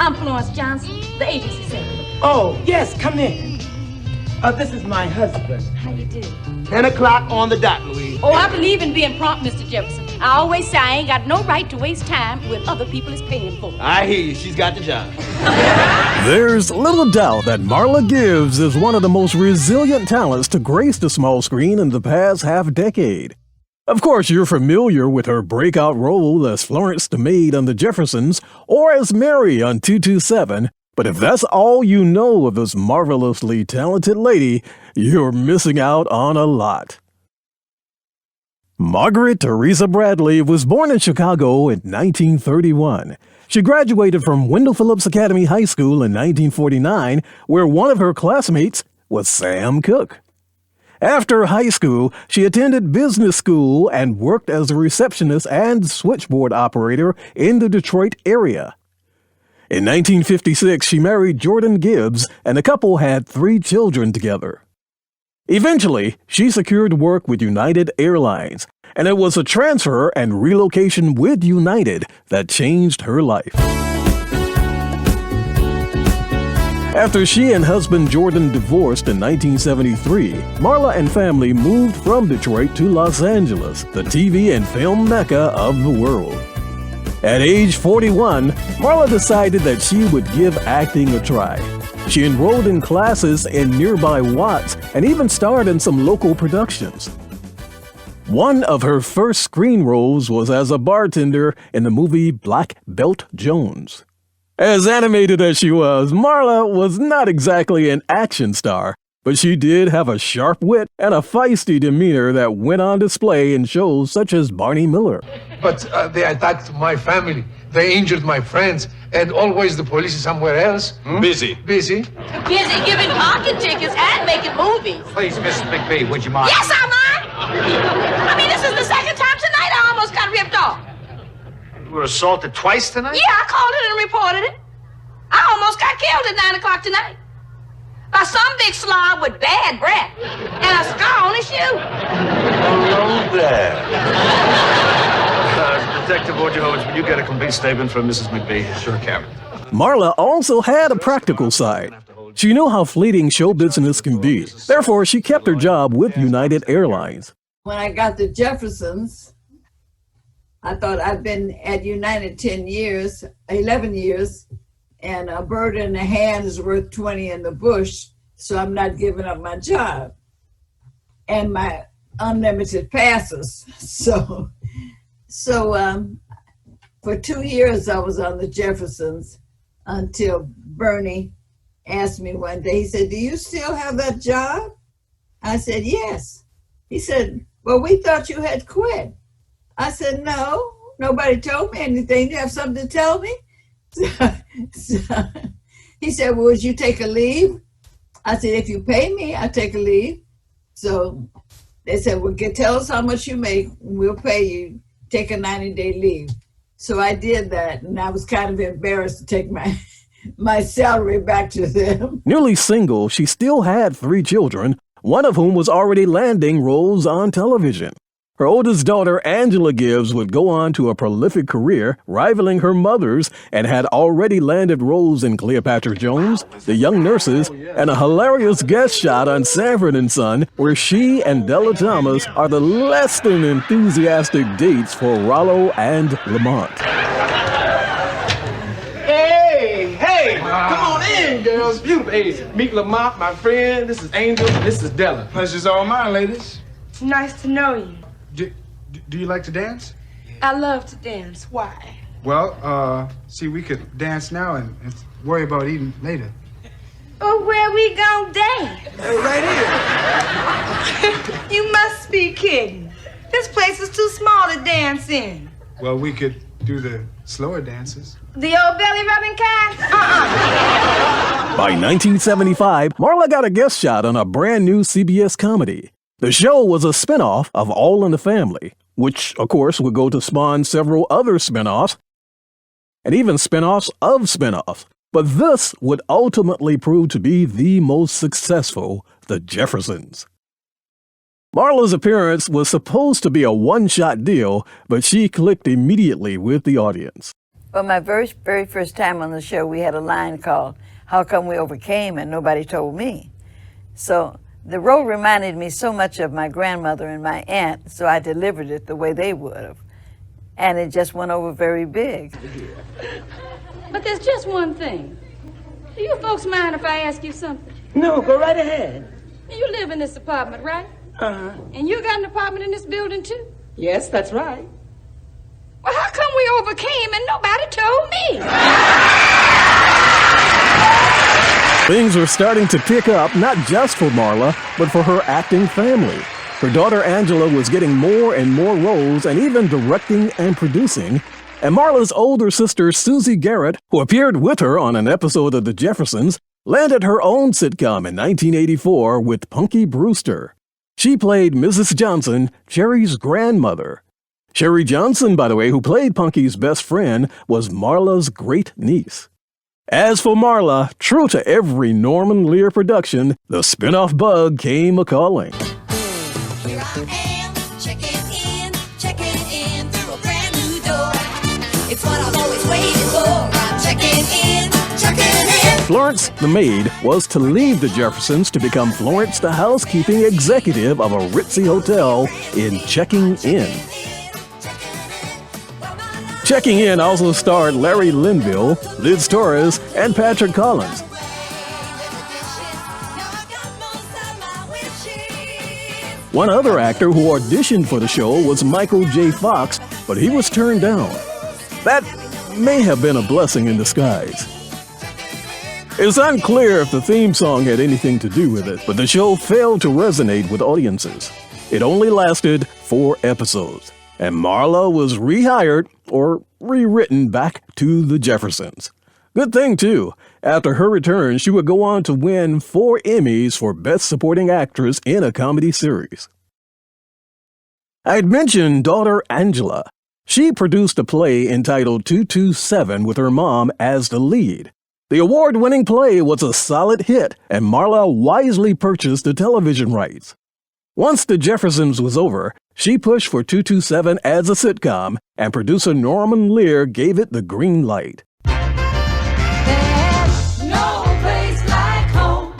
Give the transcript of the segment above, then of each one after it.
I'm Florence Johnson, the agency secretary. Oh, yes, come in. This is my husband. How you do? 10 o'clock on the dot, Louise. Oh, I believe in being prompt, Mr. Jefferson. I always say I ain't got no right to waste time when other people is paying for it. I hear you. She's got the job. There's little doubt that Marla Gibbs is one of the most resilient talents to grace the small screen in the past half-decade. Of course, you're familiar with her breakout role as Florence the maid on The Jeffersons or as Mary on 227, but if that's all you know of this marvelously talented lady, you're missing out on a lot. Margaret Teresa Bradley was born in Chicago in 1931. She graduated from Wendell Phillips Academy High School in 1949, where one of her classmates was Sam Cooke. After high school, she attended business school and worked as a receptionist and switchboard operator in the Detroit area. In 1956, she married Jordan Gibbs, and the couple had 3 children together. Eventually, she secured work with United Airlines, and it was a transfer and relocation with United that changed her life. After she and husband Jordan divorced in 1973, Marla and family moved from Detroit to Los Angeles, the TV and film mecca of the world. At age 41, Marla decided that she would give acting a try. She enrolled in classes in nearby Watts and even starred in some local productions. One of her first screen roles was as a bartender in the movie Black Belt Jones. As animated as she was, Marla was not exactly an action star, but she did have a sharp wit and a feisty demeanor that went on display in shows such as Barney Miller. But they attacked my family. They injured my friends. And always the police is somewhere else. Busy. Busy? Busy giving parking tickets and making movies. Please, Mrs. McBee, would you mind? Yes, I mind. I mean, this is the second time tonight I almost got ripped off. You were assaulted twice tonight? Yeah, I called it and reported it. I almost got killed at 9 o'clock tonight. By some big slob with bad breath and a scar on his shoe. Hello there. Detective Wojciechowicz, will you get a complete statement from Mrs. McBee? Sure, Captain. Marla also had a practical side. She knew how fleeting show business can be. Therefore, she kept her job with United Airlines. When I got the Jeffersons, I thought I'd been at United 11 years, and a bird in the hand is worth 20 in the bush, so I'm not giving up my job and my unlimited passes. So for 2 years I was on the Jeffersons until Bernie asked me one day, he said, "Do you still have that job?" I said, "Yes." He said, "Well, we thought you had quit." I said, "No, nobody told me anything. Do you have something to tell me?" So he said, "Well, would you take a leave?" I said, "If you pay me, I'll take a leave." So they said, "Well, tell us how much you make, and we'll pay you. Take a 90-day leave." So I did that, and I was kind of embarrassed to take my salary back to them. Newly single, she still had 3 children, one of whom was already landing roles on television. Her oldest daughter, Angela Gibbs, would go on to a prolific career, rivaling her mother's, and had already landed roles in Cleopatra Jones, The Young Nurses, and a hilarious guest shot on Sanford & Son, where she and Della Thomas are the less than enthusiastic dates for Rollo and Lamont. Hey, come on in, girls. Beautiful. Hey, meet Lamont, my friend. This is Angel, and this is Della. Pleasure's all mine, ladies. Nice to know you. Do you like to dance? I love to dance. Why? Well, see, we could dance now and worry about eating later. Oh, where we gonna dance? Right here. You must be kidding. This place is too small to dance in. Well, we could do the slower dances. The old belly rubbing kind? By 1975, Marla got a guest shot on a brand new CBS comedy. The show was a spinoff of All in the Family, which, of course, would go to spawn several other spinoffs, and even spinoffs of spinoffs. But this would ultimately prove to be the most successful, The Jeffersons. Marla's appearance was supposed to be a one-shot deal, but she clicked immediately with the audience. Well, my very first time on the show, we had a line called, "How come we overcame and nobody told me?" So the role reminded me so much of my grandmother and my aunt, so I delivered it the way they would have. And it just went over very big. But there's just one thing. Do you folks mind if I ask you something? No, go right ahead. You live in this apartment, right? Uh-huh. And you got an apartment in this building, too? Yes, that's right. Well, how come we overcame and nobody told me? Things were starting to pick up, not just for Marla, but for her acting family. Her daughter Angela was getting more and more roles and even directing and producing. And Marla's older sister Susie Garrett, who appeared with her on an episode of The Jeffersons, landed her own sitcom in 1984 with Punky Brewster. She played Mrs. Johnson, Sherry's grandmother. Sherry Johnson, by the way, who played Punky's best friend, was Marla's great niece. As for Marla, true to every Norman Lear production, the spin-off Bug came a-calling. Here I am, checking in through a brand new door. It's what I've always waited for. I'm checking in. Florence, the maid, was to leave the Jeffersons to become Florence, the housekeeping executive of a ritzy hotel in Checking In. Checking In also starred Larry Linville, Liz Torres, and Patrick Collins. One other actor who auditioned for the show was Michael J. Fox, but he was turned down. That may have been a blessing in disguise. It's unclear if the theme song had anything to do with it, but the show failed to resonate with audiences. It only lasted 4 episodes, and Marla was rehired or rewritten back to the Jeffersons. Good thing, too. After her return, she would go on to win 4 Emmys for Best Supporting Actress in a Comedy Series. I'd mentioned daughter Angela. She produced a play entitled 227 with her mom as the lead. The award-winning play was a solid hit, and Marla wisely purchased the television rights. Once The Jeffersons was over, she pushed for 227 as a sitcom, and producer Norman Lear gave it the green light. There's no place like home.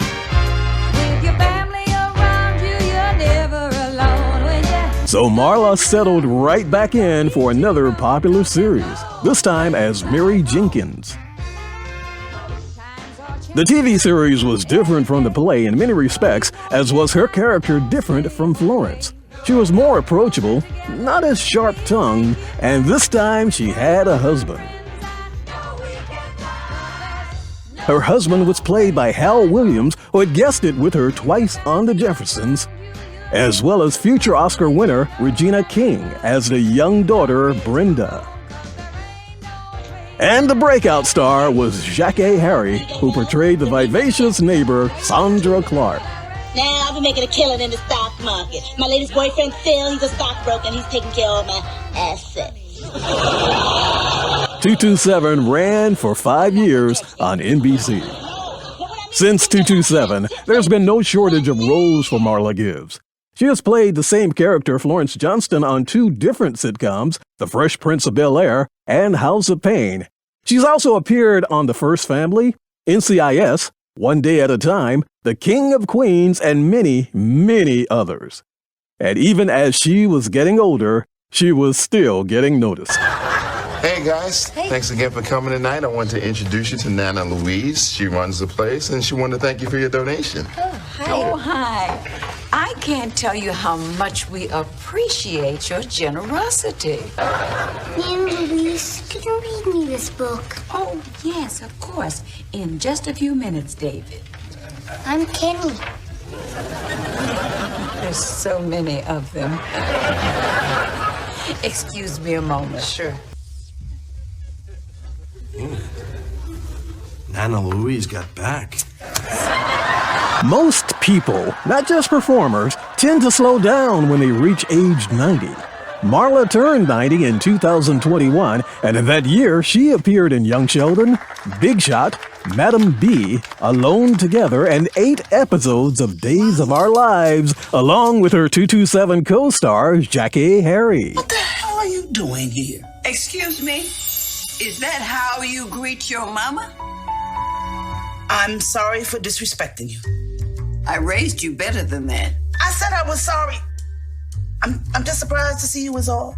With your family around you, you're never alone. When you So Marla settled right back in for another popular series, this time as Mary Jenkins. The TV series was different from the play in many respects, as was her character different from Florence. She was more approachable, not as sharp-tongued, and this time she had a husband. Her husband was played by Hal Williams, who had guested with her twice on The Jeffersons, as well as future Oscar winner Regina King as the young daughter Brenda. And the breakout star was Jackie Harry, who portrayed the vivacious neighbor Sandra Clark. Now, I've been making a killing in the stock market. My latest boyfriend, Phil, he's a stockbroker and he's taking care of my assets. 227 ran for 5 years on NBC. Since 227, there's been no shortage of roles for Marla Gibbs. She has played the same character, Florence Johnston, on 2 different sitcoms, The Fresh Prince of Bel-Air and House of Pain. She's also appeared on The First Family, NCIS, One Day at a Time, The King of Queens, and many, many others. And even as she was getting older, she was still getting noticed. Hey guys, thanks again for coming tonight. I want to introduce you to Nana Louise. She runs the place and she wanted to thank you for your donation. Oh, hi. I can't tell you how much we appreciate your generosity. Nana Louise, could you read me this book? Oh, yes, of course. In just a few minutes, David. I'm Kenny. There's so many of them. Excuse me a moment. Sure. Nana Louise got back. Most people, not just performers, tend to slow down when they reach age 90. Marla turned 90 in 2021, and in that year, she appeared in Young Sheldon, Big Shot, Madam B, Alone Together, and 8 episodes of Days of Our Lives, along with her 227 co-star, Jackie Harry. What the hell are you doing here? Excuse me? Is that how you greet your mama? I'm sorry for disrespecting you. I raised you better than that. I said I was sorry. I'm just surprised to see you is all.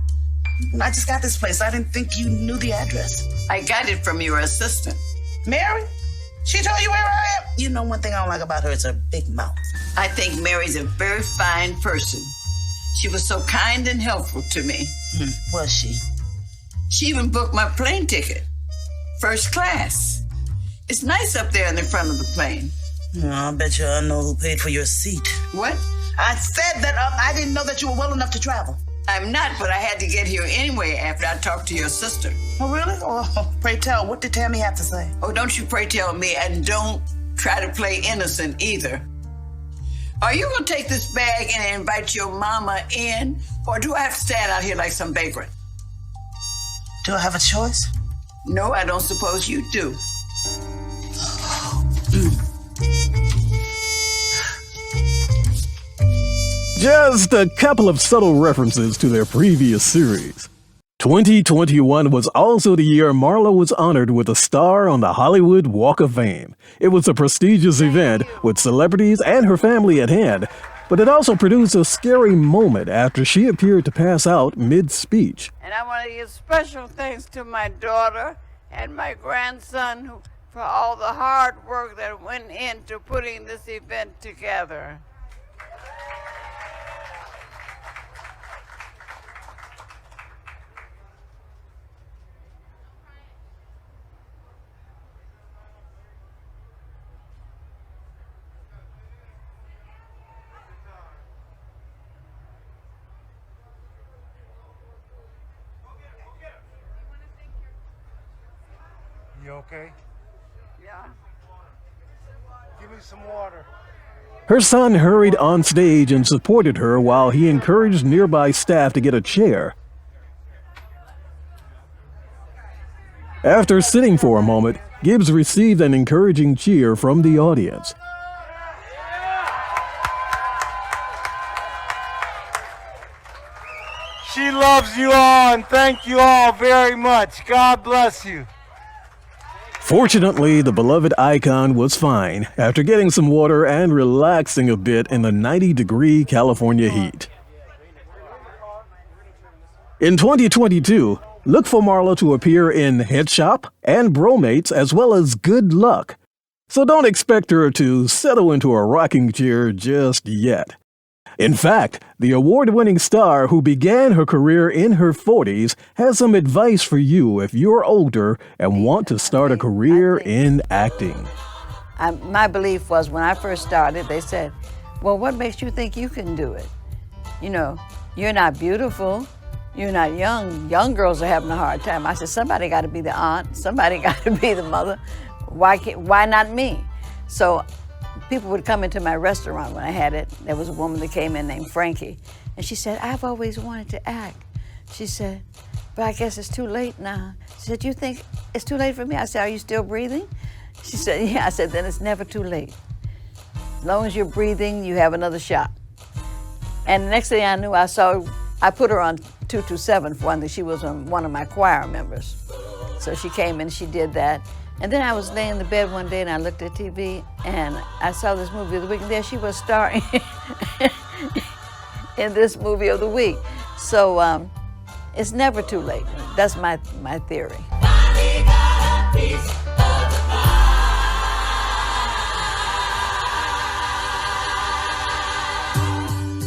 I just got this place. I didn't think you knew the address. I got it from your assistant. Mary? She told you where I am? You know one thing I don't like about her is her big mouth. I think Mary's a very fine person. She was so kind and helpful to me. Was she? She even booked my plane ticket. First class. It's nice up there in the front of the plane. I bet you I know who paid for your seat. What? I said that I didn't know that you were well enough to travel. I'm not, but I had to get here anyway after I talked to your sister. Oh, really? Oh, pray tell, what did Tammy have to say? Oh, don't you pray tell me, and don't try to play innocent either. Are you gonna take this bag and invite your mama in, or do I have to stand out here like some vagrant? Do I have a choice? No, I don't suppose you do. Just a couple of subtle references to their previous series. 2021 was also the year Marla was honored with a star on the Hollywood Walk of Fame. It was a prestigious event with celebrities and her family at hand, but it also produced a scary moment after she appeared to pass out mid-speech. And I want to give special thanks to my daughter and my grandson for all the hard work that went into putting this event together. You okay? Yeah. Give me some water. Her son hurried on stage and supported her while he encouraged nearby staff to get a chair. After sitting for a moment, Gibbs received an encouraging cheer from the audience. She loves you all, and thank you all very much. God bless you. Fortunately, the beloved icon was fine after getting some water and relaxing a bit in the 90-degree California heat. In 2022, look for Marla to appear in Head Shop and Bromates as well as Good Luck. So don't expect her to settle into a rocking chair just yet. In fact, the award-winning star who began her career in her 40s has some advice for you if you're older and want to start a career in acting. My belief was when I first started, they said, well, what makes you think you can do it? You know, you're not beautiful, you're not young. Young girls are having a hard time. I said, somebody got to be the aunt, somebody got to be the mother. Why not me? So people would come into my restaurant when I had it. There was a woman that came in named Frankie, and she said, I've always wanted to act. She said, but I guess it's too late now. She said, you think it's too late for me? I said, are you still breathing? She said, yeah. I said, then it's never too late. As long as you're breathing, you have another shot. And the next thing I knew, I put her on 227 for one thing. She was one of my choir members. So she came and she did that. And then I was laying in the bed one day and I looked at TV and I saw this movie of the week, and there she was starring in this movie of the week. So it's never too late. That's my theory.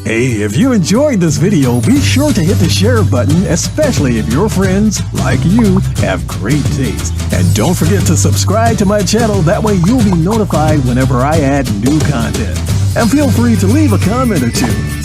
Hey, if you enjoyed this video, be sure to hit the share button, especially if your friends, like you, have great taste. And don't forget to subscribe to my channel, that way you'll be notified whenever I add new content. And feel free to leave a comment or two.